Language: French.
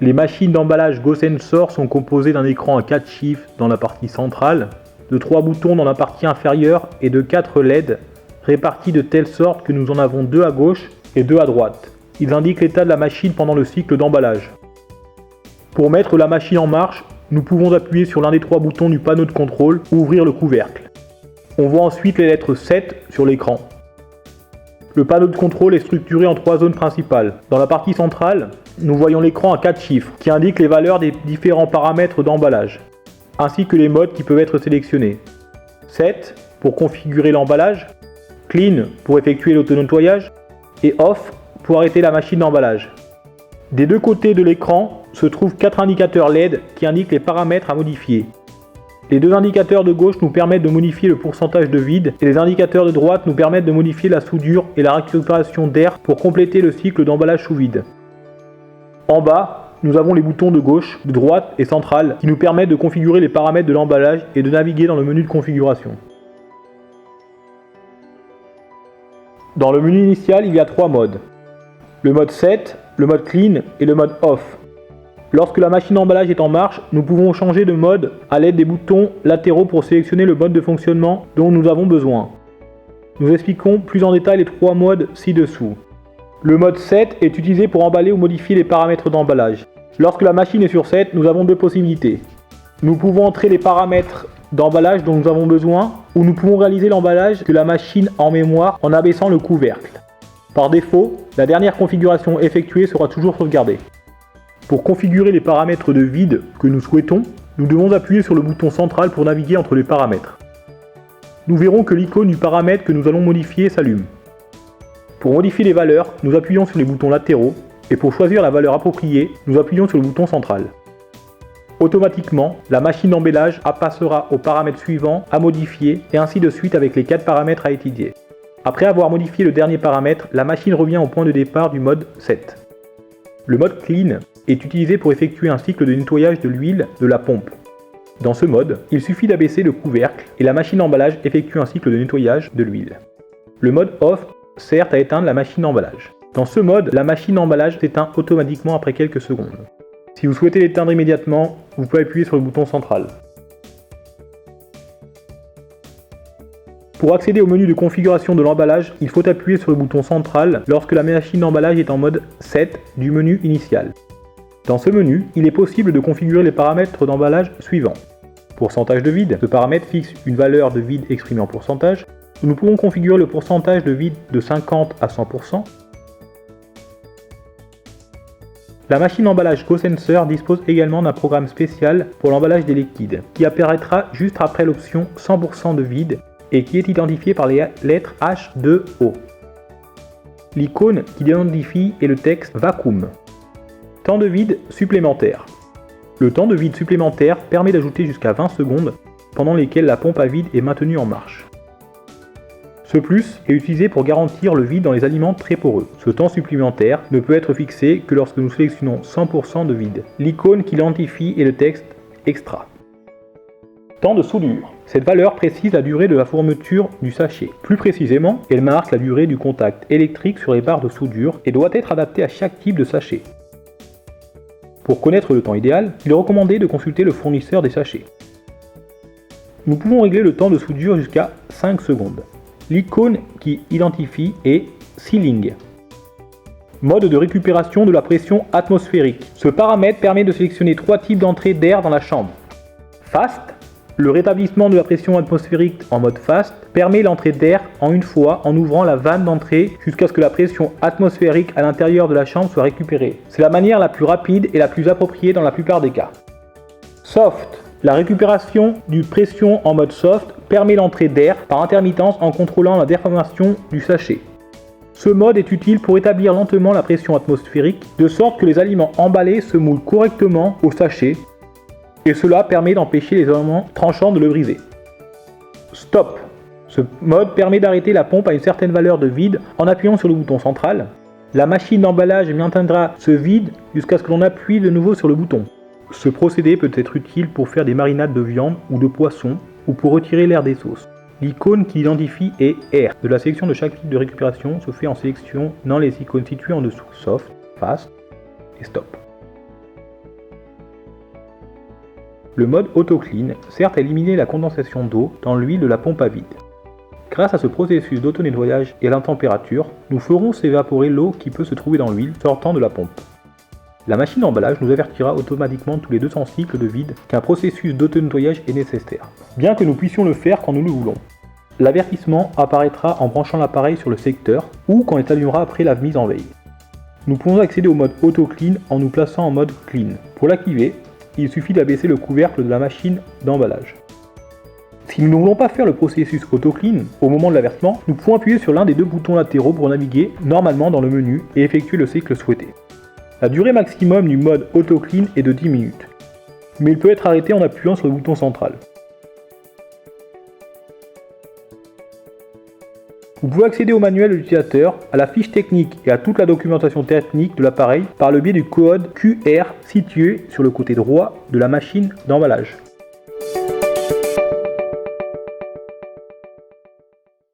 Les machines d'emballage GoSensor sont composées d'un écran à 4 chiffres dans la partie centrale, de 3 boutons dans la partie inférieure et de 4 LED répartis de telle sorte que nous en avons 2 à gauche et 2 à droite. Ils indiquent l'état de la machine pendant le cycle d'emballage. Pour mettre la machine en marche, nous pouvons appuyer sur l'un des 3 boutons du panneau de contrôle ou ouvrir le couvercle. On voit ensuite les lettres 7 sur l'écran. Le panneau de contrôle est structuré en 3 zones principales. Dans la partie centrale, nous voyons l'écran à 4 chiffres qui indique les valeurs des différents paramètres d'emballage, ainsi que les modes qui peuvent être sélectionnés. 7 pour configurer l'emballage, Clean pour effectuer l'auto-nettoyage et Off pour arrêter la machine d'emballage. Des deux côtés de l'écran se trouvent 4 indicateurs LED qui indiquent les paramètres à modifier. Les 2 indicateurs de gauche nous permettent de modifier le pourcentage de vide et les indicateurs de droite nous permettent de modifier la soudure et la récupération d'air pour compléter le cycle d'emballage sous vide. En bas, nous avons les boutons de gauche, de droite et centrale qui nous permettent de configurer les paramètres de l'emballage et de naviguer dans le menu de configuration. Dans le menu initial, il y a 3 modes. Le mode Set, le mode Clean et le mode Off. Lorsque la machine d'emballage est en marche, nous pouvons changer de mode à l'aide des boutons latéraux pour sélectionner le mode de fonctionnement dont nous avons besoin. Nous expliquons plus en détail les 3 modes ci-dessous. Le mode Set est utilisé pour emballer ou modifier les paramètres d'emballage. Lorsque la machine est sur Set, nous avons 2 possibilités. Nous pouvons entrer les paramètres d'emballage dont nous avons besoin ou nous pouvons réaliser l'emballage de la machine en mémoire en abaissant le couvercle. Par défaut, la dernière configuration effectuée sera toujours sauvegardée. Pour configurer les paramètres de vide que nous souhaitons, nous devons appuyer sur le bouton central pour naviguer entre les paramètres. Nous verrons que l'icône du paramètre que nous allons modifier s'allume. Pour modifier les valeurs, nous appuyons sur les boutons latéraux et pour choisir la valeur appropriée, nous appuyons sur le bouton central. Automatiquement, la machine d'emballage passera au paramètre suivant à modifier et ainsi de suite avec les 4 paramètres à étudier. Après avoir modifié le dernier paramètre, la machine revient au point de départ du mode Set. Le mode Clean est utilisé pour effectuer un cycle de nettoyage de l'huile de la pompe. Dans ce mode, il suffit d'abaisser le couvercle et la machine d'emballage effectue un cycle de nettoyage de l'huile. Le mode Off sert à éteindre la machine d'emballage. Dans ce mode, la machine d'emballage s'éteint automatiquement après quelques secondes. Si vous souhaitez l'éteindre immédiatement, vous pouvez appuyer sur le bouton central. Pour accéder au menu de configuration de l'emballage, il faut appuyer sur le bouton central lorsque la machine d'emballage est en mode Set du menu initial. Dans ce menu, il est possible de configurer les paramètres d'emballage suivants. Pourcentage de vide, ce paramètre fixe une valeur de vide exprimée en pourcentage. Nous pouvons configurer le pourcentage de vide de 50 à 100%. La machine d'emballage GoSensor dispose également d'un programme spécial pour l'emballage des liquides, qui apparaîtra juste après l'option 100% de vide et qui est identifié par les lettres H2O. L'icône qui l'identifie est le texte Vacuum. Temps de vide supplémentaire. Le temps de vide supplémentaire permet d'ajouter jusqu'à 20 secondes pendant lesquelles la pompe à vide est maintenue en marche. Ce plus est utilisé pour garantir le vide dans les aliments très poreux. Ce temps supplémentaire ne peut être fixé que lorsque nous sélectionnons 100% de vide. L'icône qui l'identifie est le texte Extra. Temps de soudure. Cette valeur précise la durée de la fermeture du sachet. Plus précisément, elle marque la durée du contact électrique sur les barres de soudure et doit être adaptée à chaque type de sachet. Pour connaître le temps idéal, il est recommandé de consulter le fournisseur des sachets. Nous pouvons régler le temps de soudure jusqu'à 5 secondes. L'icône qui identifie est Sealing. Mode de récupération de la pression atmosphérique. Ce paramètre permet de sélectionner 3 types d'entrée d'air dans la chambre. Fast. Le rétablissement de la pression atmosphérique en mode Fast permet l'entrée d'air en une fois en ouvrant la vanne d'entrée jusqu'à ce que la pression atmosphérique à l'intérieur de la chambre soit récupérée. C'est la manière la plus rapide et la plus appropriée dans la plupart des cas. Soft. La récupération du pression en mode Soft permet l'entrée d'air par intermittence en contrôlant la déformation du sachet. Ce mode est utile pour établir lentement la pression atmosphérique de sorte que les aliments emballés se moulent correctement au sachet et cela permet d'empêcher les éléments tranchants de le briser. Stop. Ce mode permet d'arrêter la pompe à une certaine valeur de vide en appuyant sur le bouton central. La machine d'emballage maintiendra ce vide jusqu'à ce que l'on appuie de nouveau sur le bouton. Ce procédé peut être utile pour faire des marinades de viande ou de poisson ou pour retirer l'air des sauces. L'icône qui identifie est Air. De la sélection de chaque type de récupération se fait en sélectionnant les icônes situées en dessous, Soft, Fast et Stop. le mode auto-clean sert à éliminer la condensation d'eau dans l'huile de la pompe à vide. Grâce à ce processus d'auto-nettoyage et à la température, nous ferons s'évaporer l'eau qui peut se trouver dans l'huile sortant de la pompe. La machine d'emballage nous avertira automatiquement tous les 200 cycles de vide qu'un processus d'auto-nettoyage est nécessaire, bien que nous puissions le faire quand nous le voulons. L'avertissement apparaîtra en branchant l'appareil sur le secteur ou quand il s'allumera après la mise en veille. Nous pouvons accéder au mode Auto Clean en nous plaçant en mode Clean. Pour l'activer, il suffit d'abaisser le couvercle de la machine d'emballage. Si nous ne voulons pas faire le processus Auto Clean au moment de l'avertissement, nous pouvons appuyer sur l'un des deux boutons latéraux pour naviguer normalement dans le menu et effectuer le cycle souhaité. La durée maximum du mode Auto Clean est de 10 minutes, mais il peut être arrêté en appuyant sur le bouton central. Vous pouvez accéder au manuel de l'utilisateur, à la fiche technique et à toute la documentation technique de l'appareil par le biais du code QR situé sur le côté droit de la machine d'emballage.